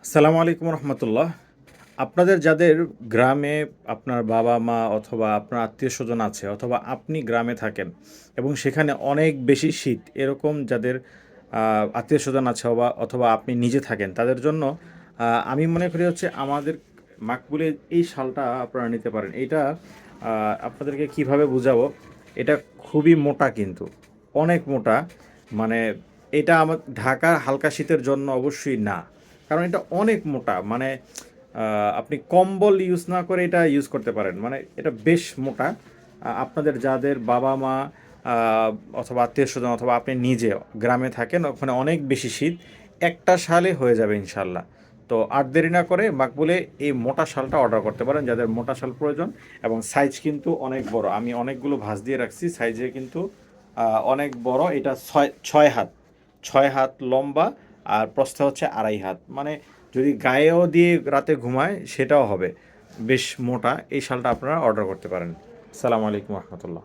আসসালামু আলাইকুম রহমতুল্লাহ। আপনাদের যাদের গ্রামে আপনার বাবা-মা অথবা আপনার আত্মীয়স্বজন আছে অথবা আপনি গ্রামে থাকেন এবং সেখানে অনেক বেশি শীত, এরকম যাদের আত্মীয়স্বজন আছে অথবা আপনি নিজে থাকেন, তাদের জন্য আমি মনে করি হচ্ছে আমাদের মাকবুলের এই শালটা আপনারা নিতে পারেন। এইটা আপনাদেরকে কিভাবে বুঝাবো? এটা খুবই মোটা কিন্তু, অনেক মোটা। মানে এটা আমার ঢাকার হালকা শীতের জন্য অবশ্যই না। কারণ এটা অনেক মোটা, মানে আপনি কম্বল ইউজ না করে এটা ইউজ করতে পারেন, মানে এটা বেশ মোটা। আপনাদের যাদের বাবা মা অথবা আত্মীয় স্বজন অথবা আপনি নিজে গ্রামে থাকেন, ওখানে অনেক বেশি শীত, একটা শালে হয়ে যাবে ইনশাল্লাহ। তো আর দেরি না করে মাকবুলে এই মোটা শালটা অর্ডার করতে পারেন যাদের মোটা শাল প্রয়োজন। এবং সাইজ কিন্তু অনেক বড়, আমি অনেকগুলো ভাঁজ দিয়ে রাখছি, সাইজে কিন্তু অনেক বড়। এটা 6 হাত, 6 হাত লম্বা, আর প্রস্থ হচ্ছে 2.5 হাত। মানে যদি গায়েও দিয়ে রাতে ঘুমায় সেটাও হবে। বেশ মোটা এই শালটা আপনারা অর্ডার করতে পারেন। আসসালামু আলাইকুম রহমতুল্লাহ।